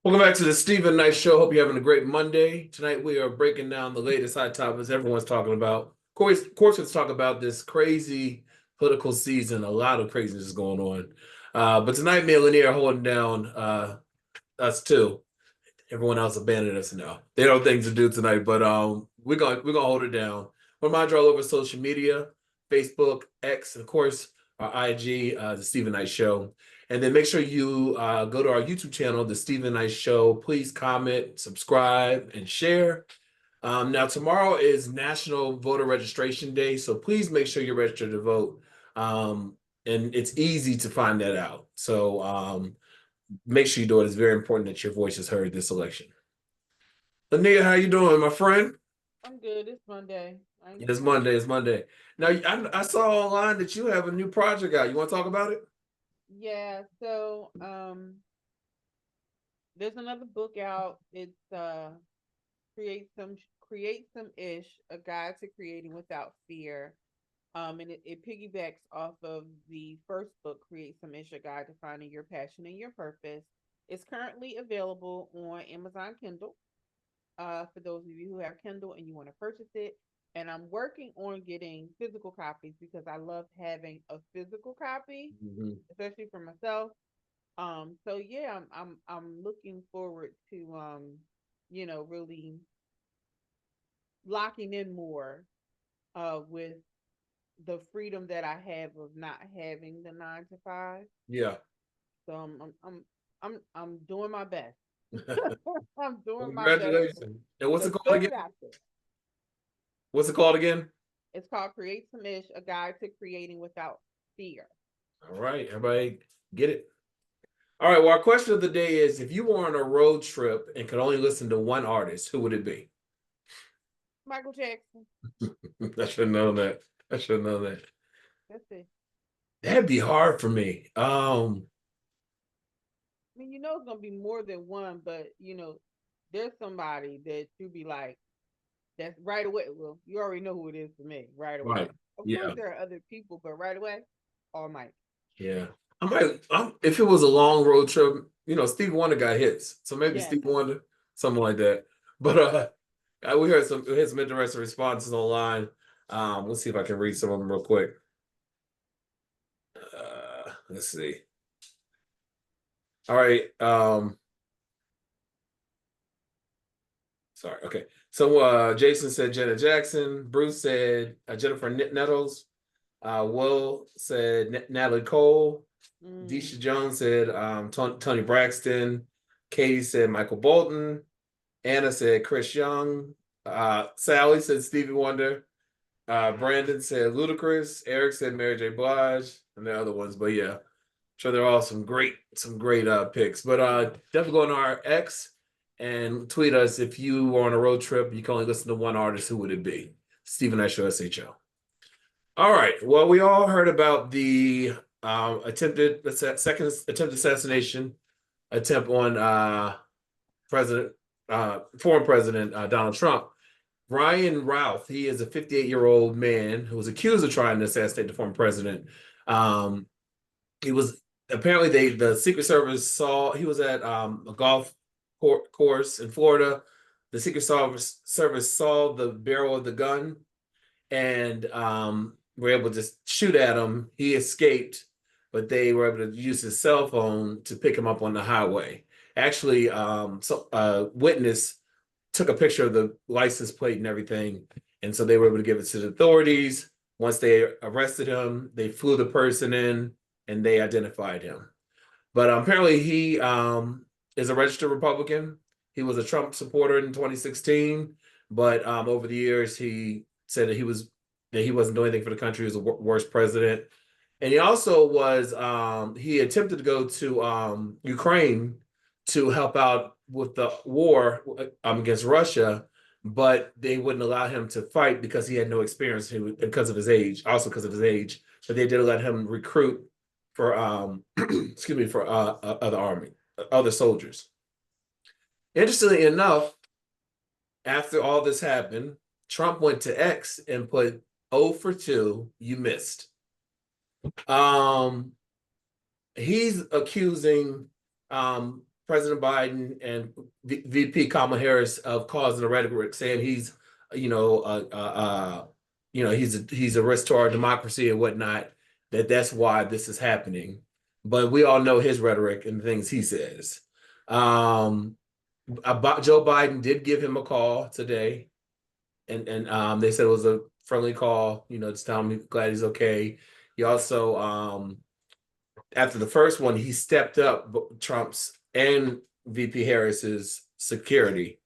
Welcome back to the Stephen Knight Show. Hope you're having a great Monday. Tonight we are breaking down the latest hot topics everyone's talking about. Of course, let's talk about this crazy political season. A lot of craziness is going on. But tonight, me and Lanier are holding down us too. Everyone else abandoned us now. They don't have things to do tonight, but we're gonna hold it down. We're all over social media, Facebook, X, and of course our IG, the Stephen Knight Show. And then make sure you go to our YouTube channel, The Stephen Knight Show. Please comment, subscribe, and share. Now, tomorrow is National Voter Registration Day, so please make sure you're registered to vote. And it's easy to find that out. So make sure you do it. It's very important that your voice is heard this election. Lania, how you doing, my friend? I'm good. It's Monday. It's Monday. It's Monday. Now, I saw online that you have a new project out. You want to talk about it? Yeah, so there's another book out. It's create some ish, a guide to creating without fear. And it piggybacks off of the first book, Create Some Ish, a guide to finding your passion and your purpose. It's currently available on Amazon Kindle. For those of you who have Kindle and you want to purchase it. And I'm working on getting physical copies because I love having a physical copy, especially for myself. So yeah, I'm looking forward to really locking in more with the freedom that I have of not having the 9 to 5. Yeah. So I'm doing my best. I'm doing my best Congratulations. And what's to it called put again? it out there. What's it called again? It's called Create Some Ish, a guide to creating without fear. All right, everybody get it. All right, well, our question of the day is, if you were on a road trip and could only listen to one artist, who would it be? Michael Jackson. I should know that. I should know that. That's it. That'd be hard for me. I mean, it's gonna be more than one, but there's somebody that you be like, that's right away. Well, you already know who it is for me, right away. Right. Of course, Yeah. there are other people, but right away, all Mike. Yeah. If it was a long road trip, Steve Wonder got hits. So maybe Yes. Steve Wonder, something like that. But we had some interesting responses online. Let's see if I can read some of them real quick. Let's see. All right. Sorry. Okay. So Jason said Janet Jackson. Bruce said Jennifer Nettles. Will said Natalie Cole. Deisha Jones said Tony Braxton. Katie said Michael Bolton. Anna said Chris Young. Sally said Stevie Wonder. Brandon said Ludacris. Eric said Mary J. Blige, and the other ones. But yeah, I'm sure they're all some great picks. But definitely go on our X and tweet us if you were on a road trip. You can only listen to one artist. Who would it be? Stephen Knight Show SHO. All right. Well, we all heard about the second attempted assassination attempt on former President Donald Trump. Ryan Ralph, he is a 58-year-old man who was accused of trying to assassinate the former president. He was apparently the Secret Service saw he was at a golf course in Florida. The Secret Service saw the barrel of the gun and were able to shoot at him. He escaped, but they were able to use his cell phone to pick him up on the highway. Actually, a witness took a picture of the license plate and everything, and so they were able to give it to the authorities. Once they arrested him, they flew the person in and they identified him. But apparently he is a registered Republican. He was a Trump supporter in 2016, but over the years he said that he wasn't doing anything for the country. He was the worst president. And he also was he attempted to go to Ukraine to help out with the war against Russia, but they wouldn't allow him to fight because he had no experience because of his age, also because of his age. But they did let him recruit for excuse me, for other soldiers. Interestingly enough, after all this happened, Trump went to X and put 0 for 2, you missed. He's accusing President Biden and VP Kamala Harris of causing the rhetoric, saying he's, he's a risk to our democracy and whatnot. That's why this is happening. But we all know his rhetoric and the things he says. Joe Biden did give him a call today, and they said it was a friendly call. Just telling me glad he's okay. He also after the first one, he stepped up Trump's and VP Harris's security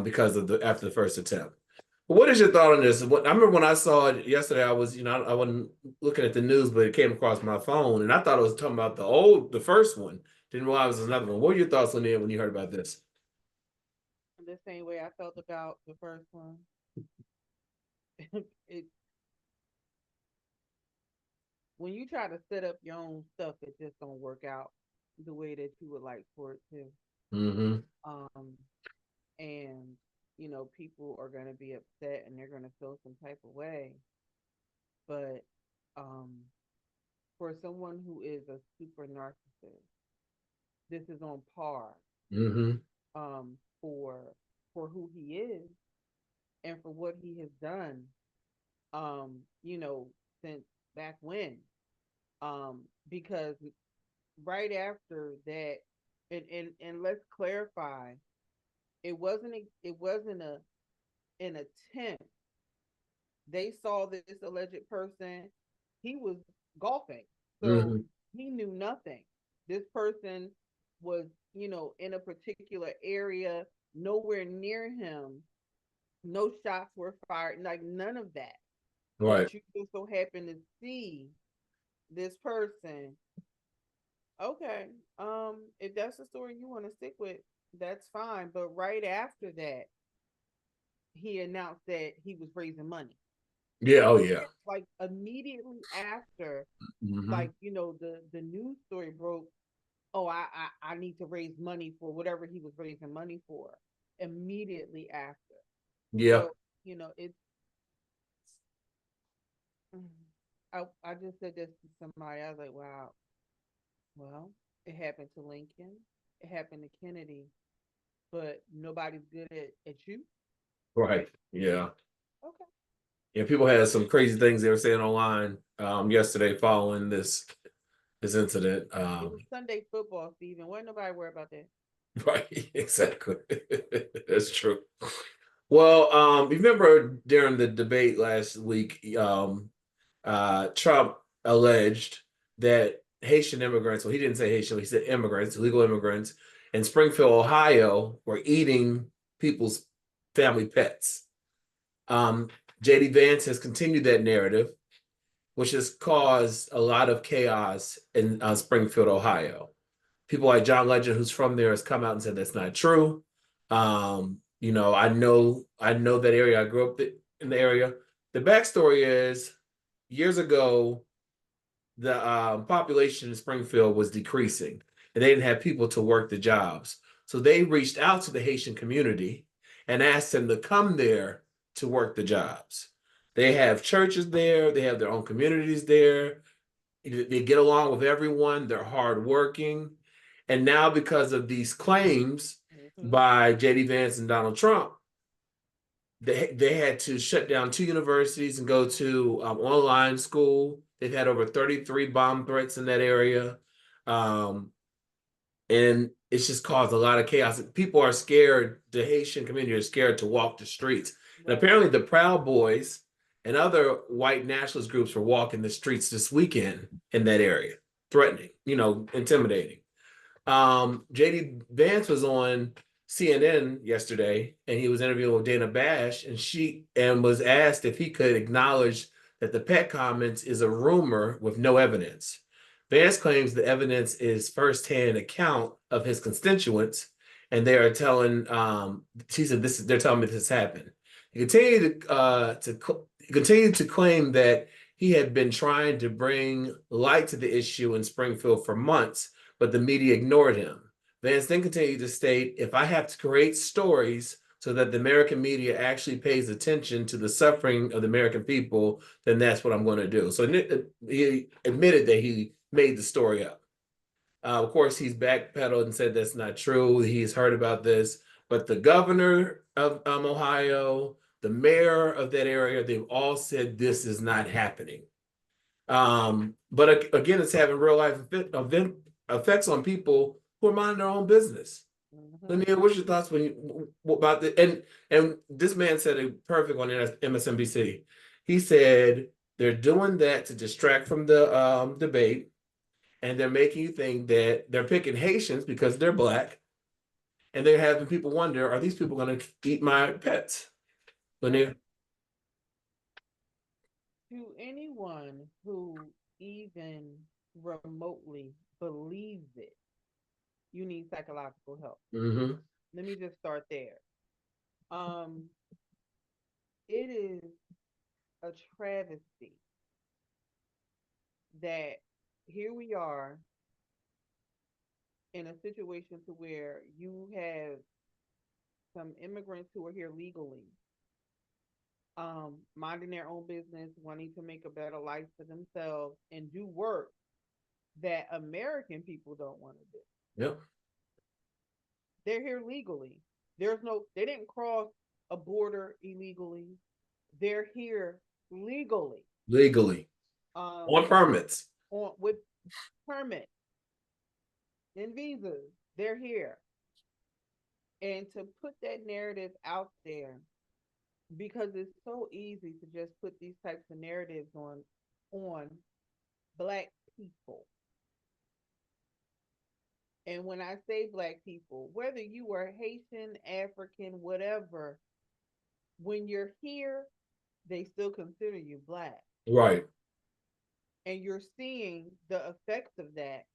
because of after the first attempt. But what is your thought on this? I remember when I saw it yesterday, I wasn't looking at the news, but it came across my phone, and I thought it was talking about the first one. Didn't realize it was another one. What were your thoughts, Linnea, when you heard about this? The same way I felt about the first one. When you try to set up your own stuff, it just don't work out the way that you would like for it to. Mm-hmm. And people are going to be upset and they're going to feel some type of way. But for someone who is a super narcissist, this is on par. Mm-hmm. For who he is and for what he has done. Since back when. Because right after that, and let's clarify, it wasn't an attempt. They saw this alleged person, he was golfing, so he knew nothing. This person was in a particular area, nowhere near him, no shots were fired, like none of that. Right. But you just so happen to see this person. Okay, if that's the story you want to stick with, that's fine. But right after that, he announced that he was raising money. Yeah. Oh yeah. Like immediately after, like the news story broke. Oh, I need to raise money for whatever he was raising money for. Immediately after. Yeah. So, it's. I just said this to somebody. I was like, wow. Well, it happened to Lincoln. It happened to Kennedy. But nobody's good at you. Right. Yeah. Okay. Yeah. People had some crazy things they were saying online yesterday following this incident. It was Sunday football, Stephen. Wasn't nobody worried about that. Right. Exactly. That's true. Well, you remember during the debate last week, Trump alleged that Haitian immigrants, well, he didn't say Haitian, he said immigrants, illegal immigrants in Springfield, Ohio, were eating people's family pets. JD Vance has continued that narrative, which has caused a lot of chaos in Springfield, Ohio. People like John Legend, who's from there, has come out and said that's not true. I know that area. I grew up in the area. The backstory is years ago, the population in Springfield was decreasing, and they didn't have people to work the jobs. So they reached out to the Haitian community and asked them to come there to work the jobs. They have churches there. They have their own communities there. They get along with everyone. They're hardworking. And now, because of these claims by J.D. Vance and Donald Trump, they had to shut down 2 universities and go to online school. They've had over 33 bomb threats in that area. And it's just caused a lot of chaos. People are scared. The Haitian community is scared to walk the streets. Right. And apparently the Proud Boys and other white nationalist groups were walking the streets this weekend in that area, threatening, intimidating. JD Vance was on CNN yesterday, and he was interviewing with Dana Bash, and was asked if he could acknowledge that the pet comments is a rumor with no evidence. Vance claims the evidence is firsthand account of his constituents, and they are telling. She said they're telling me this happened. He continued to claim that he had been trying to bring light to the issue in Springfield for months, but the media ignored him. Vance then continued to state, if I have to create stories so that the American media actually pays attention to the suffering of the American people, then that's what I'm going to do. So he admitted that he made the story up. Of course, he's backpedaled and said that's not true. He's heard about this, but the governor of Ohio, the mayor of that area, they've all said this is not happening. But again, it's having real life event effects on people who are minding their own business. Linnea, what's your thoughts about the and this man said it perfect on MSNBC. He said they're doing that to distract from the debate, and they're making you think that they're picking Haitians because they're black, and they're having people wonder, are these people going to eat my pets? Linnea? To anyone who even remotely believes it, you need psychological help. Mm-hmm. Let me just start there. It is a travesty that here we are in a situation to where you have some immigrants who are here legally, minding their own business, wanting to make a better life for themselves and do work that American people don't want to do. Yep. They're here legally. They didn't cross a border illegally. They're here legally. Legally. On permits. With permits and visas. They're here. And to put that narrative out there, because it's so easy to just put these types of narratives on Black people. And when I say Black people, whether you are Haitian, African, whatever, when you're here, they still consider you Black. Right. And you're seeing the effects of that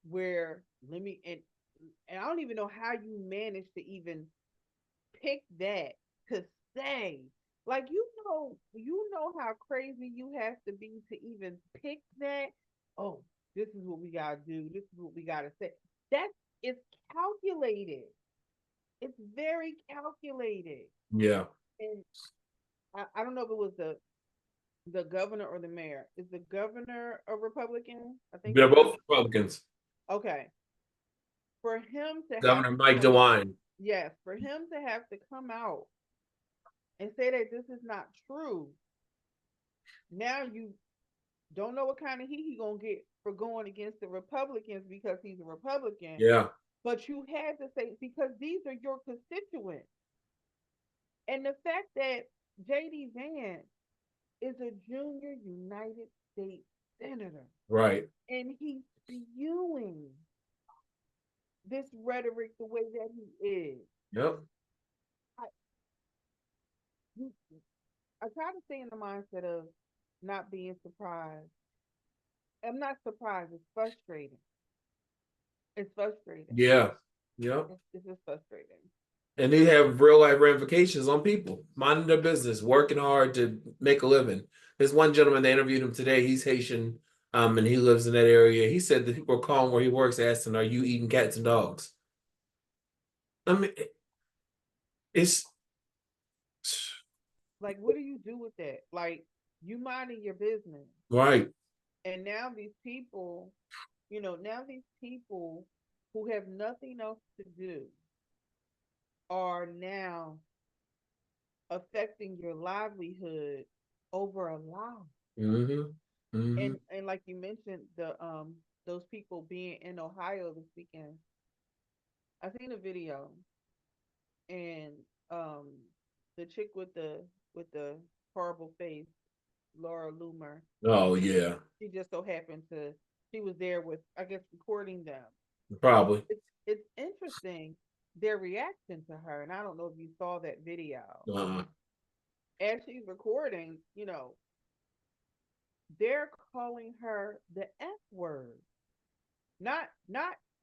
where and I don't even know how you managed to even pick that to say. Like you know how crazy you have to be to even pick that. Oh, this is what we gotta do. This is what we gotta say. That is calculated. It's very calculated. Yeah. And I don't know if it was the governor or the mayor. Is the governor a Republican? I think They're both Republicans. Okay. For him to Governor Mike DeWine. Yes, for him to have to come out and say that this is not true. Now you don't know what kind of heat he's gonna get for going against the Republicans because he's a Republican. Yeah. But you had to say because these are your constituents. And the fact that JD Vance is a junior United States senator. Right. And he's spewing this rhetoric the way that he is. Yep. I try to stay in the mindset of not being surprised. I'm not surprised. It's frustrating. It's frustrating. Yeah. Yep. It's just frustrating. And they have real life ramifications on people minding their business, working hard to make a living. There's one gentleman, they interviewed him today. He's Haitian, and he lives in that area. He said that people are calling where he works, asking, "Are you eating cats and dogs?" I mean, it's like, what do you do with that? Like, you minding your business, right? And now these people, who have nothing else to do are now affecting your livelihood over a lie. Mm-hmm. Mm-hmm. And like you mentioned, those people being in Ohio this weekend, I seen a video, and the chick with the horrible face, Laura Loomer. Oh yeah. She just so happened to she was there with, I guess, recording them. Probably. It's interesting their reaction to her, and I don't know if you saw that video. As she's recording, they're calling her the F word, not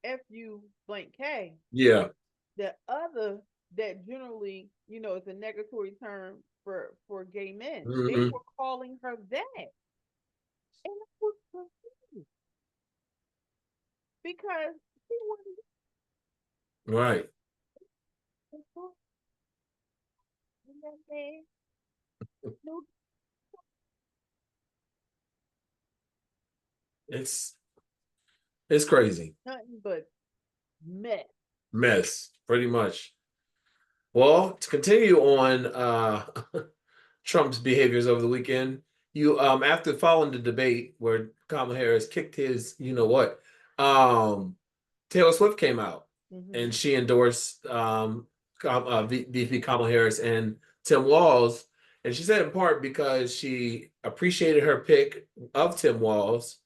F-U blank K. Yeah. The other that generally, is a negatory term for gay men. Mm-hmm. They were calling her that, and I was confused because she wanted right. It's crazy. Nothing but mess. Mess, pretty much. Well, to continue on Trump's behaviors over the weekend, you after following the debate where Kamala Harris kicked his, you know what, Taylor Swift came out and she endorsed VP Kamala Harris and Tim Walz, and she said in part because she appreciated her pick of Tim Walz,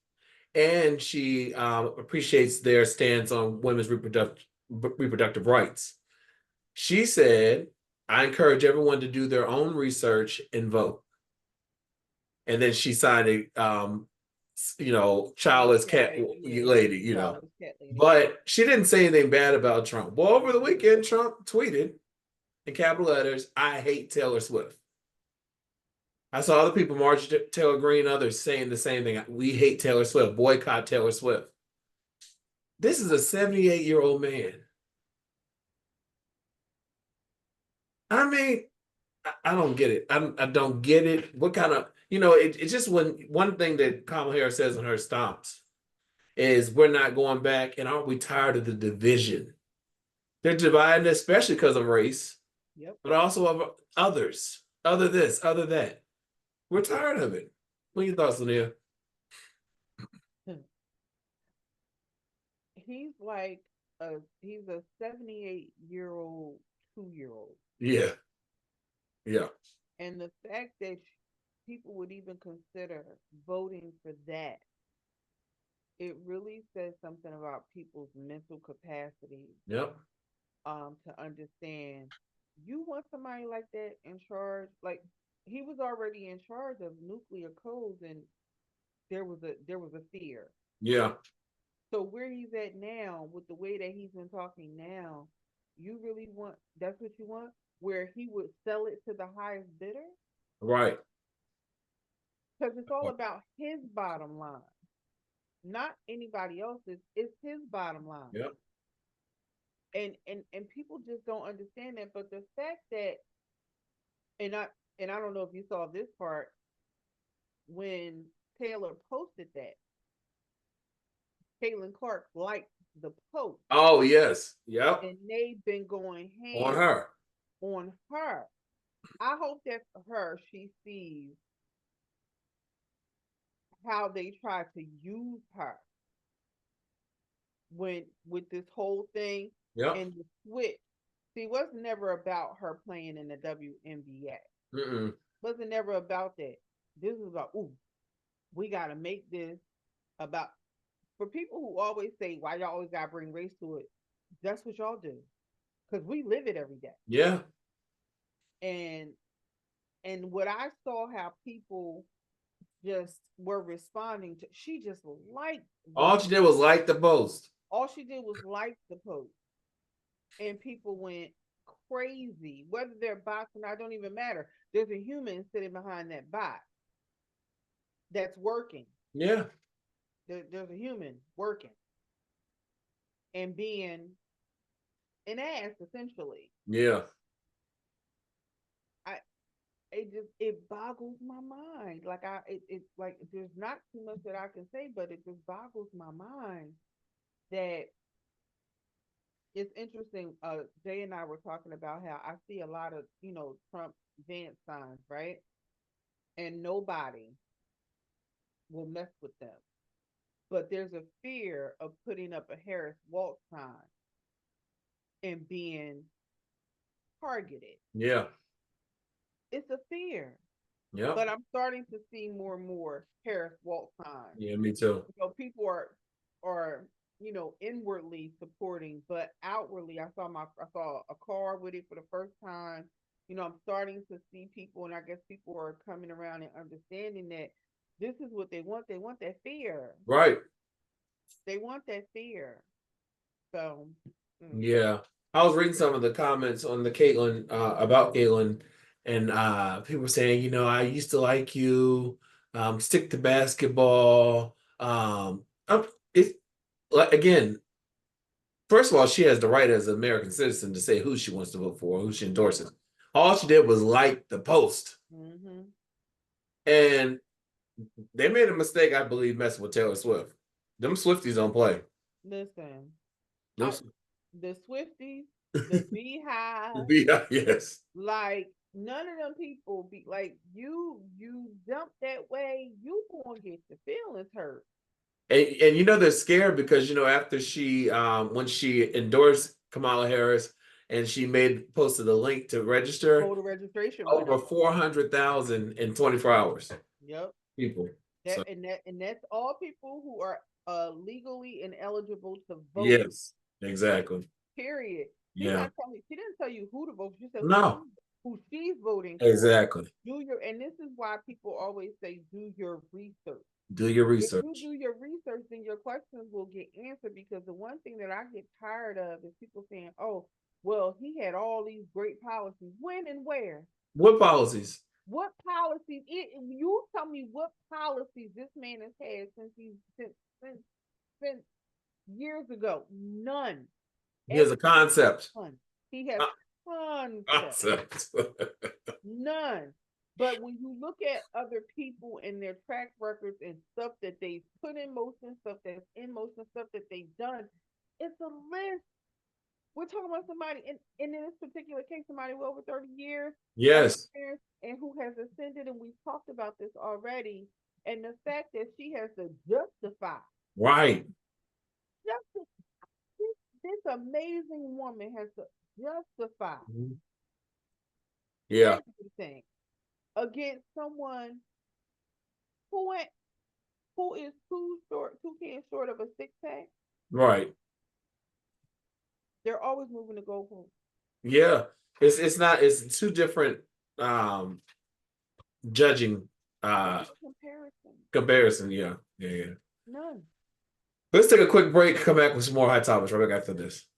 and she appreciates their stance on women's reproductive rights. She said, I encourage everyone to do their own research and vote. And then she cited, childless cat lady, But she didn't say anything bad about Trump. Well, over the weekend, Trump tweeted in capital letters, I hate Taylor Swift. I saw other people, Marjorie Taylor Greene, others saying the same thing. We hate Taylor Swift, boycott Taylor Swift. This is a 78-year-old man. I mean, I don't get it. I don't get it. What kind of, it's just one thing that Kamala Harris says in her stomps is we're not going back, and aren't we tired of the division? They're divided, especially because of race, but also of others, other this, other that. We're tired of it. What are your thoughts, Linnea? He's a 78-year-old 2-year-old. Yeah. And the fact that people would even consider voting for that, it really says something about people's mental capacity. Yep. To understand, you want somebody like that in charge. Like, he was already in charge of nuclear codes, and there was a fear. Yeah. So where he's at now, with the way that he's been talking now, you really want, that's what you want? Where he would sell it to the highest bidder? Right. Because it's all about his bottom line, not anybody else's. It's his bottom line. Yep. And people just don't understand that. But the fact that, and I don't know if you saw this part, when Taylor posted that, Caitlyn Clark liked the post. Oh, yes. Yep. And they've been going ham on her. I hope that for her, she sees how they try to use her with this whole thing. Yep. And the switch. See, it was never about her playing in the WNBA. Wasn't never about that. This was about, we got to make this about, for people who always say, why y'all always got to bring race to it, that's what y'all do. Because we live it every day. Yeah. And what I saw how people just were responding to, she just liked. All she did was like the post. All she did was like the post. And people went crazy. Whether they're bots or not, don't even matter. There's a human sitting behind that bot that's working. Yeah. There's a human working and being an ass, essentially. Yeah. It boggles my mind. Like like there's not too much that I can say, but it just boggles my mind that it's interesting. Jay and I were talking about how I see a lot of, Trump Vance signs, right? And nobody will mess with them. But there's a fear of putting up a Harris Waltz sign and being targeted. Yeah. It's a fear. Yeah. But I'm starting to see more and more Harris Waltz signs. Yeah, me too. People are inwardly supporting, but outwardly, I saw a car with it for the first time. I'm starting to see people, and I guess people are coming around and understanding that this is what they want. They want that fear. Right. They want that fear. So. Yeah. I was reading some of the comments on the Caitlyn, about Caitlyn, and people were saying, I used to like you, stick to basketball. It's like, again, first of all, she has the right as an American citizen to say who she wants to vote for, who she endorses. All she did was like the post. And they made a mistake, I believe, messing with Taylor Swift. Them Swifties don't play. Listen, Them, the Swifties, the Beehive, yes. like none of them people be like you jump that way, you gonna get your feelings hurt. And you know they're scared because after she when she endorsed Kamala Harris and she posted the link to register, Voter registration went over up. 400,000 in 24 hours. Yep. People. So And that's all people who are legally ineligible to vote. yes, exactly. Period. Yeah. She didn't tell you who to vote. She said No. who she's voting for. Exactly. And this is why people always say do your research. Do your research. If you do your research, then your questions will get answered. Because the one thing that I get tired of is people saying, "Oh, well, he had all these great policies. When and where? What policies? What policies? You tell me what policies this man has had since years ago. None. He has a concept. None. He has Concept. None. But when you look at other people and their track records and stuff that they've put in motion, stuff that's in motion, stuff that they've done, it's a list. We're talking about somebody, in this particular case, somebody with over 30 years. Yes. And who has ascended, and we've talked about this already. And the fact that she has to justify. Right. This amazing woman has to justify. Mm-hmm. Yeah. Everything against someone who is two cans short of a six-pack. Right. They're always moving the goalposts. Yeah. It's two different judging comparison. Yeah. None. Let's take a quick break, come back with some more hot topics right back after this.